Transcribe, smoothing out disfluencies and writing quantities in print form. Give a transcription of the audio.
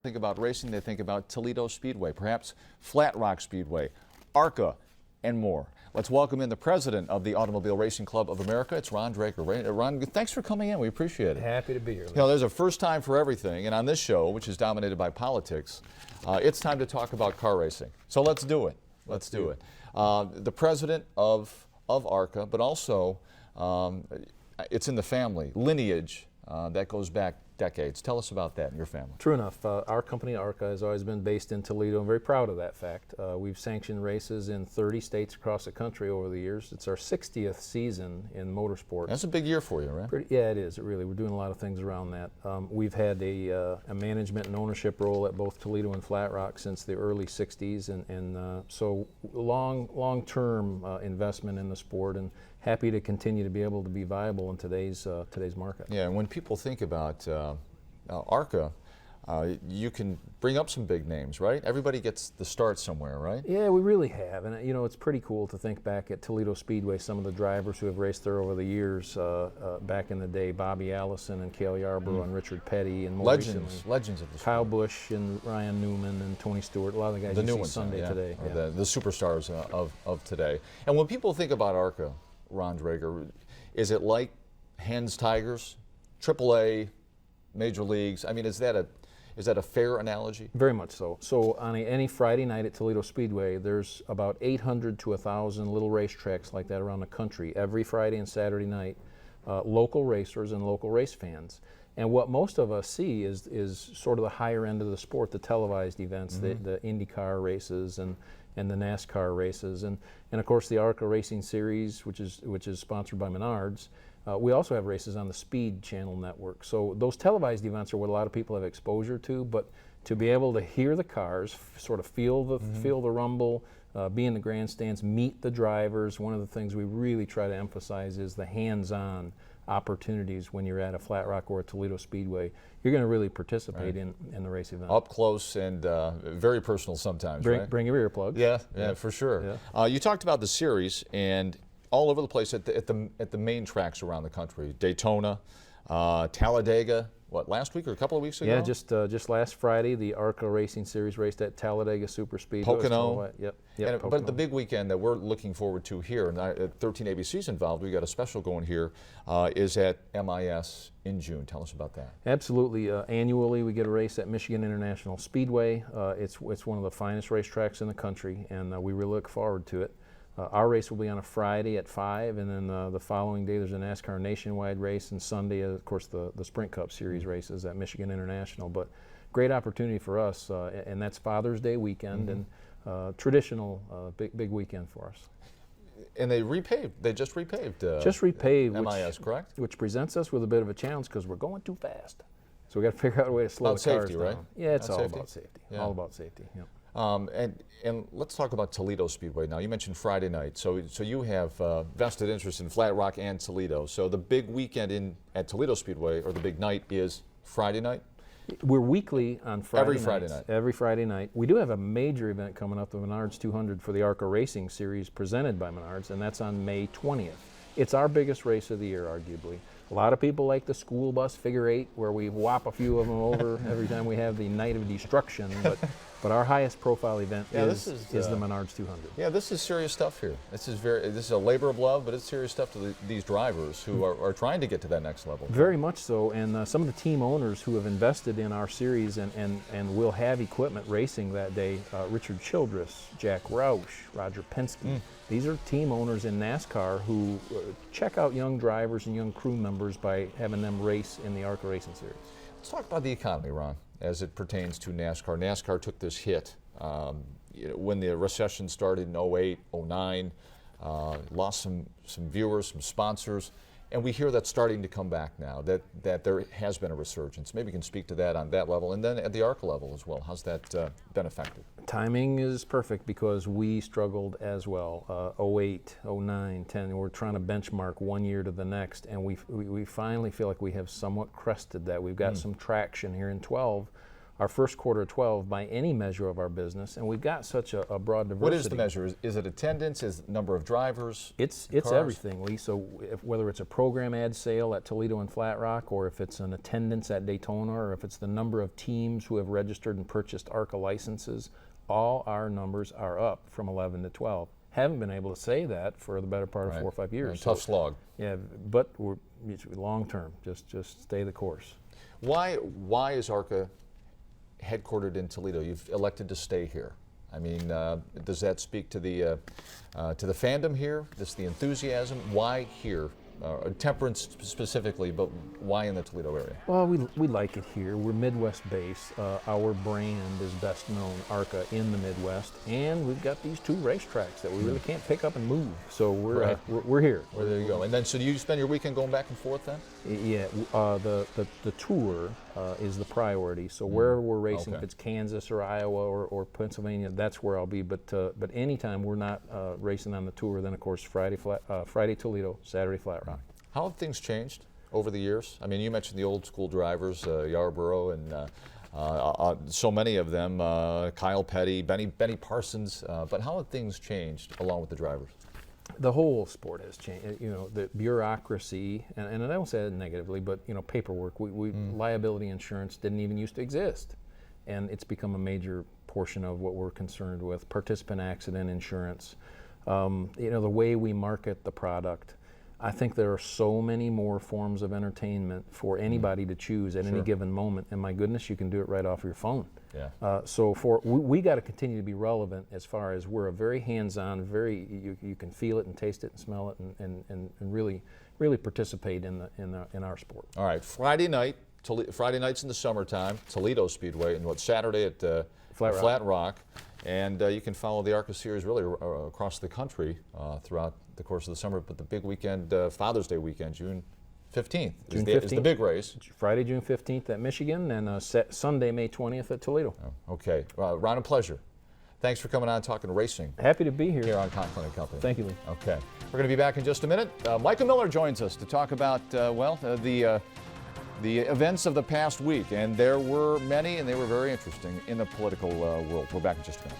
Think about racing, they think about Toledo Speedway, perhaps Flat Rock Speedway, ARCA, and more. Let's welcome in the president of the Automobile Racing Club of America. It's Ron Draker. Ron, thanks for coming in. We appreciate it. Happy to be here. You know, there's a first time for everything, and on this show, which is dominated by politics, it's time to talk about car racing. So let's do it. Let's do it. The president of ARCA, but also it's in the family, lineage that goes back decades. Tell us about that in your family. True enough. Our company, ARCA, has always been based in Toledo. I'm very proud of that fact. We've sanctioned races in 30 states across the country over the years. It's our 60th season in motorsports. That's a big year for you, right? Yeah, it is. It really. We're doing a lot of things around that. We've had a management and ownership role at both Toledo and Flat Rock since the early 60s, and so long-term investment in the sport, and happy to continue to be able to be viable in today's market. Yeah, and when people think about ARCA, you can bring up some big names, right? Everybody gets the start somewhere, right? Yeah, we really have, and you know, it's pretty cool to think back at Toledo Speedway, some of the drivers who have raced there over the years, back in the day, Bobby Allison and Cale Yarborough and Richard Petty, and more legends recently, of the sport. Kyle Busch and Ryan Newman and Tony Stewart, a lot of the guys The you new see ones, Sunday today. Yeah. The superstars of today. And when people think about ARCA, Ron Drager, is it like Hens Tigers, AAA, Major Leagues? I mean, is that a fair analogy? Very much so. So on any Friday night at Toledo Speedway, there's about 800 to 1,000 little racetracks like that around the country every Friday and Saturday night, local racers and local race fans. And what most of us see is sort of the higher end of the sport, the televised events, the IndyCar races and the NASCAR races, and of course the ARCA Racing Series, which is sponsored by Menards. We also have races on the Speed Channel network. So those televised events are what a lot of people have exposure to, but to be able to hear the cars, sort of feel the rumble, be in the grandstands, meet the drivers. One of the things we really try to emphasize is the hands-on opportunities when you're at a Flat Rock or a Toledo Speedway. You're going to really participate in the race event. Up close and very personal sometimes, right? Bring your earplugs. Yeah, for sure. Yeah. You talked about the series and all over the place at the main tracks around the country. Daytona, Talladega, what, last week or a couple of weeks ago? Yeah, just last Friday, the ARCA Racing Series raced at Talladega Superspeedway. Pocono. Yep. But Pocono. the big weekend that we're looking forward to here, and 13 ABC's involved, we got a special going here, is at MIS in June. Tell us about that. Absolutely. Annually, we get a race at Michigan International Speedway. It's one of the finest racetracks in the country, and we really look forward to it. Our race will be on a Friday at 5, and then the following day there's a NASCAR nationwide race, and Sunday, of course, the Sprint Cup Series races at Michigan International. But great opportunity for us, and that's Father's Day weekend, and traditional big weekend for us. And they repaved. They just repaved. Just repaved. MIS, correct? Which presents us with a bit of a challenge because we're going too fast. So we got to figure out a way to slow the cars safety, down. Right? Yeah, it's all safety? about safety. Yeah. All about safety. Yeah. And let's talk about Toledo Speedway now. You mentioned Friday night, so you have vested interest in Flat Rock and Toledo. So the big weekend at Toledo Speedway, or the big night, is Friday night? We're weekly on Friday Every nights. Friday night. Every Friday night. We do have a major event coming up, the Menards 200 for the ARCA Racing Series presented by Menards, and that's on May 20th. It's our biggest race of the year, arguably. A lot of people like the school bus figure eight, where we whop a few of them over every time we have the Night of Destruction. But our highest profile event is the Menards 200. Yeah, this is serious stuff here. This is a labor of love, but it's serious stuff to these drivers who are trying to get to that next level. Very much so, and some of the team owners who have invested in our series and will have equipment racing that day, Richard Childress, Jack Roush, Roger Penske. These are team owners in NASCAR who check out young drivers and young crew members by having them race in the ARCA Racing Series. Let's talk about the economy, Ron, as it pertains to NASCAR. NASCAR took this hit when the recession started in 08, 09, lost some viewers, some sponsors, and we hear that's starting to come back now, that there has been a resurgence. Maybe you can speak to that on that level, and then at the ARCA level as well. How's that been affected? Timing is perfect because we struggled as well. 08, 09, 10, we're trying to benchmark one year to the next, and we finally feel like we have somewhat crested that. We've got some traction here in 12. our first quarter of 12 by any measure of our business, and we've got such a broad diversity. What is the measure? Is it attendance? Is it number of drivers? It's cars? everything, Lee. So whether it's a program ad sale at Toledo and Flat Rock, or if it's an attendance at Daytona, or if it's the number of teams who have registered and purchased ARCA licenses, all our numbers are up from 11 to 12. Haven't been able to say that for the better part of 4 or 5 years. Tough slog. Yeah, but it's long term. Just stay the course. Why is ARCA headquartered in Toledo? You've elected to stay here. I mean, does that speak to the fandom here? The enthusiasm? Why here? Temperance specifically, but why in the Toledo area? Well, we like it here. We're Midwest based. Our brand is best known, ARCA, in the Midwest, and we've got these 2 racetracks that we really can't pick up and move. So we're here. Well, there you go. And then, so do you spend your weekend going back and forth then? Yeah, the tour is the priority. So wherever we're racing, if it's Kansas or Iowa or Pennsylvania, that's where I'll be. But anytime we're not racing on the tour, then of course Friday Toledo, Saturday Flat Rock. How have things changed over the years? I mean, you mentioned the old school drivers, Yarborough, and so many of them, Kyle Petty, Benny Parsons. But how have things changed along with the drivers? The whole sport has changed. The bureaucracy, and I don't say that negatively, but paperwork. Liability insurance didn't even used to exist, and it's become a major portion of what we're concerned with. Participant accident insurance. The way we market the product. I think there are so many more forms of entertainment for anybody to choose at any given moment, and my goodness, you can do it right off your phone. Yeah. So we got to continue to be relevant as far as we're a very hands-on, you can feel it and taste it and smell it and really participate in our sport. All right, Friday nights in the summertime, Toledo Speedway, and Saturday at Flat Rock. And you can follow the ARCA series really across the country throughout the course of the summer. But the big weekend, Father's Day weekend, June 15th, is the big race. Friday, June 15th at Michigan, and Sunday, May 20th at Toledo. Oh, okay. Ron, a pleasure. Thanks for coming on and talking racing. Happy to be here. On Conklin & Company. Thank you, Lee. Okay. We're going to be back in just a minute. Michael Miller joins us to talk about, the events of the past week. And there were many, and they were very interesting in the political world. We're back in just a minute.